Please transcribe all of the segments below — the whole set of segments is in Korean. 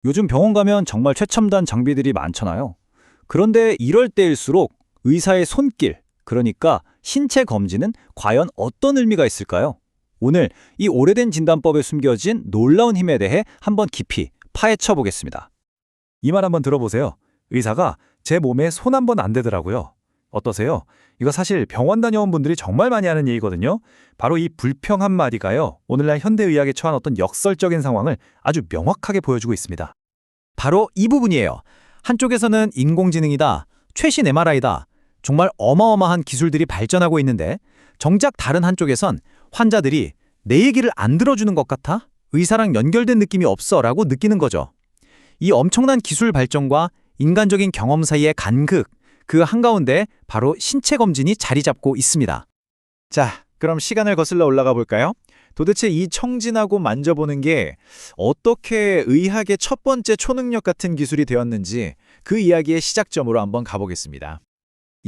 요즘 병원 가면 정말 최첨단 장비들이 많잖아요. 그런데 이럴 때일수록 의사의 손길, 그러니까 신체 검진은 과연 어떤 의미가 있을까요? 오늘 이 오래된 진단법에 숨겨진 놀라운 힘에 대해 한번 깊이 파헤쳐 보겠습니다. 이 말 한번 들어보세요. 의사가 제 몸에 손 한 번 안 대더라고요. 어떠세요? 이거 사실 병원 다녀온 분들이 정말 많이 하는 얘기거든요. 바로 이 불평 한마디가요, 오늘날 현대의학에 처한 어떤 역설적인 상황을 아주 명확하게 보여주고 있습니다. 바로 이 부분이에요. 한쪽에서는 인공지능이다, 최신 MRI다, 정말 어마어마한 기술들이 발전하고 있는데 정작 다른 한쪽에선 환자들이 내 얘기를 안 들어주는 것 같아? 의사랑 연결된 느낌이 없어 라고 느끼는 거죠. 이 엄청난 기술 발전과 인간적인 경험 사이의 간극, 그 한가운데 바로 신체 검진이 자리 잡고 있습니다. 자, 그럼 시간을 거슬러 올라가 볼까요? 도대체 이 청진하고 만져보는 게 어떻게 의학의 첫 번째 초능력 같은 기술이 되었는지 그 이야기의 시작점으로 한번 가보겠습니다.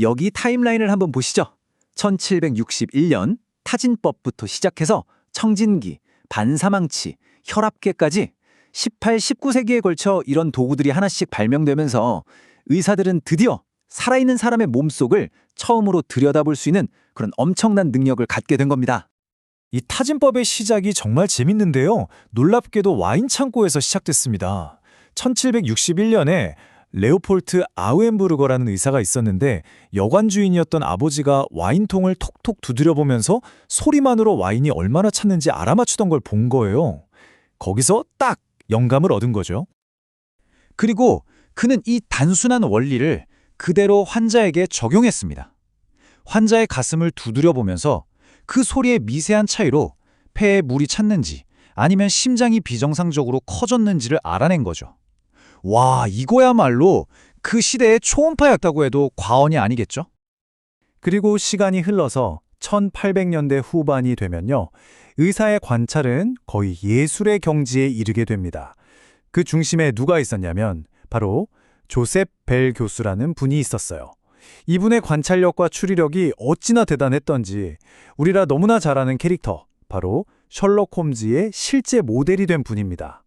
여기 타임라인을 한번 보시죠. 1761년 타진법부터 시작해서 청진기, 반사망치, 혈압계까지 18, 19세기에 걸쳐 이런 도구들이 하나씩 발명되면서 의사들은 드디어 살아있는 사람의 몸속을 처음으로 들여다볼 수 있는 그런 엄청난 능력을 갖게 된 겁니다. 이 타진법의 시작이 정말 재밌는데요. 놀랍게도 와인 창고에서 시작됐습니다. 1761년에 레오폴트 아우엔부르거라는 의사가 있었는데 여관 주인이었던 아버지가 와인통을 톡톡 두드려보면서 소리만으로 와인이 얼마나 찼는지 알아맞추던 걸 본 거예요. 거기서 딱 영감을 얻은 거죠. 그리고 그는 이 단순한 원리를 그대로 환자에게 적용했습니다. 환자의 가슴을 두드려 보면서 그 소리의 미세한 차이로 폐에 물이 찼는지 아니면 심장이 비정상적으로 커졌는지를 알아낸 거죠. 와, 이거야말로 그 시대의 초음파였다고 해도 과언이 아니겠죠? 그리고 시간이 흘러서 1800년대 후반이 되면요, 의사의 관찰은 거의 예술의 경지에 이르게 됩니다. 그 중심에 누가 있었냐면 바로 조셉 벨 교수라는 분이 있었어요. 이분의 관찰력과 추리력이 어찌나 대단했던지 우리라 너무나 잘 아는 캐릭터, 바로 셜록 홈즈의 실제 모델이 된 분입니다.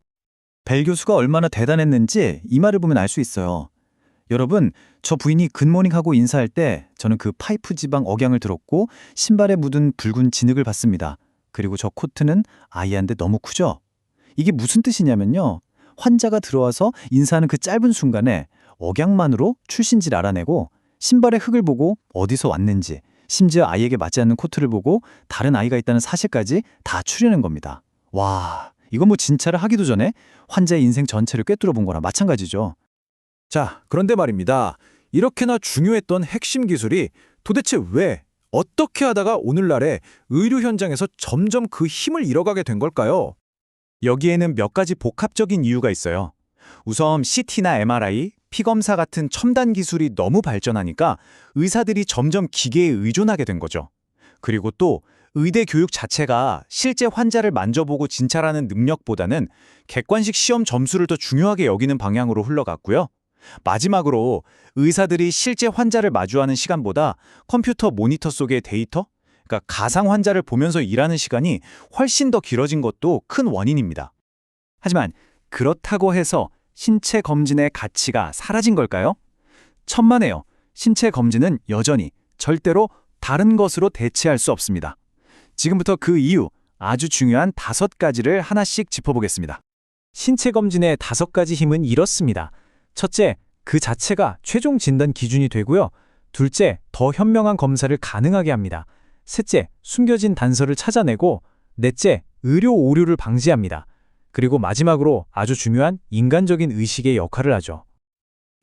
벨 교수가 얼마나 대단했는지 이 말을 보면 알 수 있어요. 여러분, 저 부인이 굿모닝하고 인사할 때 저는 그 파이프 지방 억양을 들었고 신발에 묻은 붉은 진흙을 봤습니다. 그리고 저 코트는 아이한테 너무 크죠? 이게 무슨 뜻이냐면요, 환자가 들어와서 인사하는 그 짧은 순간에 억양만으로 출신지를 알아내고 신발의 흙을 보고 어디서 왔는지, 심지어 아이에게 맞지 않는 코트를 보고 다른 아이가 있다는 사실까지 다 추려낸 겁니다. 와, 이건 뭐 진찰을 하기도 전에 환자의 인생 전체를 꿰뚫어 본 거랑 마찬가지죠. 자, 그런데 말입니다. 이렇게나 중요했던 핵심 기술이 도대체 왜, 어떻게 하다가 오늘날의 의료 현장에서 점점 그 힘을 잃어가게 된 걸까요? 여기에는 몇 가지 복합적인 이유가 있어요. 우선 CT나 MRI, 피검사 같은 첨단 기술이 너무 발전하니까 의사들이 점점 기계에 의존하게 된 거죠. 그리고 또 의대 교육 자체가 실제 환자를 만져보고 진찰하는 능력보다는 객관식 시험 점수를 더 중요하게 여기는 방향으로 흘러갔고요. 마지막으로 의사들이 실제 환자를 마주하는 시간보다 컴퓨터 모니터 속의 데이터, 그러니까 가상 환자를 보면서 일하는 시간이 훨씬 더 길어진 것도 큰 원인입니다. 하지만 그렇다고 해서 신체 검진의 가치가 사라진 걸까요? 천만에요. 신체 검진은 여전히 절대로 다른 것으로 대체할 수 없습니다. 지금부터 그 이유, 아주 중요한 5가지를 하나씩 짚어보겠습니다. 신체 검진의 5가지 힘은 이렇습니다. 첫째, 그 자체가 최종 진단 기준이 되고요. 둘째, 더 현명한 검사를 가능하게 합니다. 셋째, 숨겨진 단서를 찾아내고, 넷째, 의료 오류를 방지합니다. 그리고 마지막으로 아주 중요한 인간적인 의식의 역할을 하죠.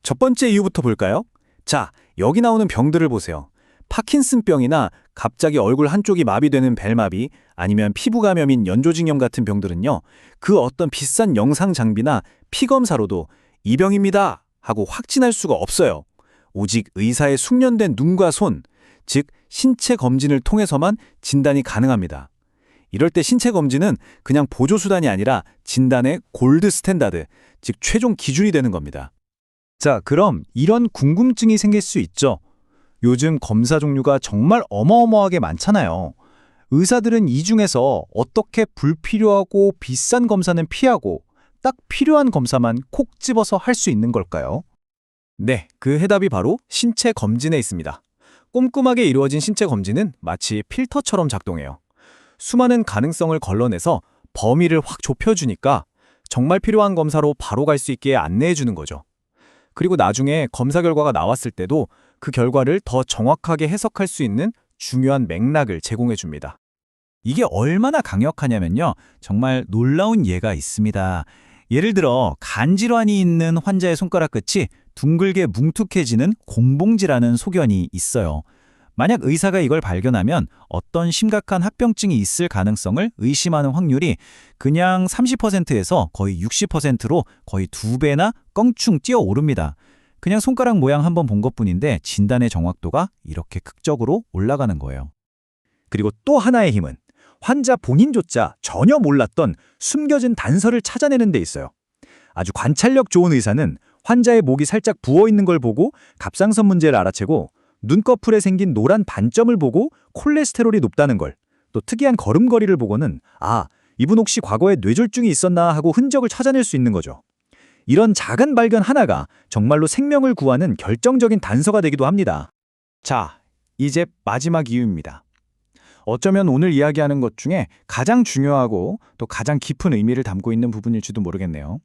첫 번째 이유부터 볼까요? 자, 여기 나오는 병들을 보세요. 파킨슨병이나 갑자기 얼굴 한쪽이 마비되는 벨마비, 아니면 피부 감염인 연조직염 같은 병들은요, 그 어떤 비싼 영상 장비나 피검사로도 이 병입니다 하고 확진할 수가 없어요. 오직 의사의 숙련된 눈과 손, 즉 신체 검진을 통해서만 진단이 가능합니다. 이럴 때 신체 검진은 그냥 보조수단이 아니라 진단의 골드 스탠다드, 즉 최종 기준이 되는 겁니다. 자, 그럼 이런 궁금증이 생길 수 있죠. 요즘 검사 종류가 정말 어마어마하게 많잖아요. 의사들은 이 중에서 어떻게 불필요하고 비싼 검사는 피하고 딱 필요한 검사만 콕 집어서 할 수 있는 걸까요? 네, 그 해답이 바로 신체 검진에 있습니다. 꼼꼼하게 이루어진 신체 검진은 마치 필터처럼 작동해요. 수많은 가능성을 걸러내서 범위를 확 좁혀주니까 정말 필요한 검사로 바로 갈 수 있게 안내해주는 거죠. 그리고 나중에 검사 결과가 나왔을 때도 그 결과를 더 정확하게 해석할 수 있는 중요한 맥락을 제공해줍니다. 이게 얼마나 강력하냐면요. 정말 놀라운 예가 있습니다. 예를 들어 간질환이 있는 환자의 손가락 끝이 둥글게 뭉툭해지는 공봉지라는 소견이 있어요. 만약 의사가 이걸 발견하면 어떤 심각한 합병증이 있을 가능성을 의심하는 확률이 그냥 30%에서 거의 60%로 거의 2배나 껑충 뛰어오릅니다. 그냥 손가락 모양 한번 본 것뿐인데 진단의 정확도가 이렇게 극적으로 올라가는 거예요. 그리고 또 하나의 힘은 환자 본인조차 전혀 몰랐던 숨겨진 단서를 찾아내는 데 있어요. 아주 관찰력 좋은 의사는 환자의 목이 살짝 부어 있는 걸 보고 갑상선 문제를 알아채고 눈꺼풀에 생긴 노란 반점을 보고 콜레스테롤이 높다는 걸, 또 특이한 걸음걸이를 보고는 이분 혹시 과거에 뇌졸중이 있었나 하고 흔적을 찾아낼 수 있는 거죠. 이런 작은 발견 하나가 정말로 생명을 구하는 결정적인 단서가 되기도 합니다. 자, 이제 마지막 이유입니다. 어쩌면 오늘 이야기하는 것 중에 가장 중요하고 또 가장 깊은 의미를 담고 있는 부분일지도 모르겠네요.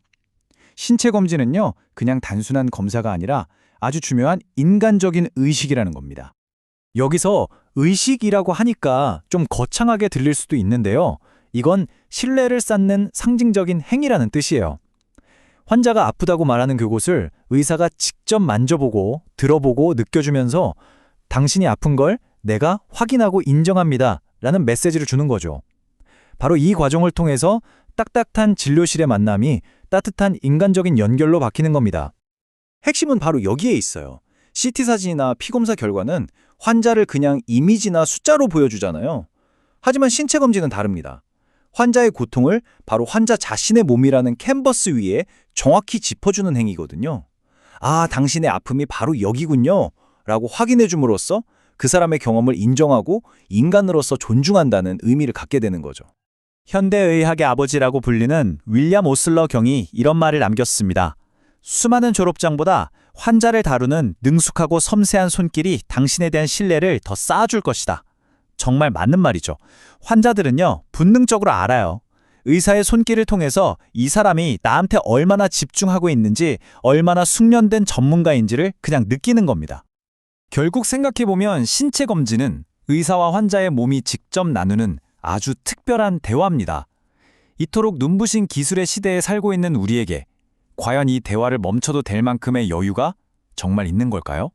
신체 검진은요, 그냥 단순한 검사가 아니라 아주 중요한 인간적인 의식이라는 겁니다. 여기서 의식이라고 하니까 좀 거창하게 들릴 수도 있는데요. 이건 신뢰를 쌓는 상징적인 행위라는 뜻이에요. 환자가 아프다고 말하는 그곳을 의사가 직접 만져보고 들어보고 느껴주면서 당신이 아픈 걸 내가 확인하고 인정합니다 라는 메시지를 주는 거죠. 바로 이 과정을 통해서 딱딱한 진료실의 만남이 따뜻한 인간적인 연결로 바뀌는 겁니다. 핵심은 바로 여기에 있어요. CT 사진이나 피검사 결과는 환자를 그냥 이미지나 숫자로 보여주잖아요. 하지만 신체 검진은 다릅니다. 환자의 고통을 바로 환자 자신의 몸이라는 캔버스 위에 정확히 짚어주는 행위거든요. 당신의 아픔이 바로 여기군요 라고 확인해 줌으로써 그 사람의 경험을 인정하고 인간으로서 존중한다는 의미를 갖게 되는 거죠. 현대의학의 아버지라고 불리는 윌리엄 오슬러 경이 이런 말을 남겼습니다. 수많은 졸업장보다 환자를 다루는 능숙하고 섬세한 손길이 당신에 대한 신뢰를 더 쌓아줄 것이다. 정말 맞는 말이죠. 환자들은요, 본능적으로 알아요. 의사의 손길을 통해서 이 사람이 나한테 얼마나 집중하고 있는지, 얼마나 숙련된 전문가인지를 그냥 느끼는 겁니다. 결국 생각해보면 신체 검진은 의사와 환자의 몸이 직접 나누는 아주 특별한 대화입니다. 이토록 눈부신 기술의 시대에 살고 있는 우리에게 과연 이 대화를 멈춰도 될 만큼의 여유가 정말 있는 걸까요?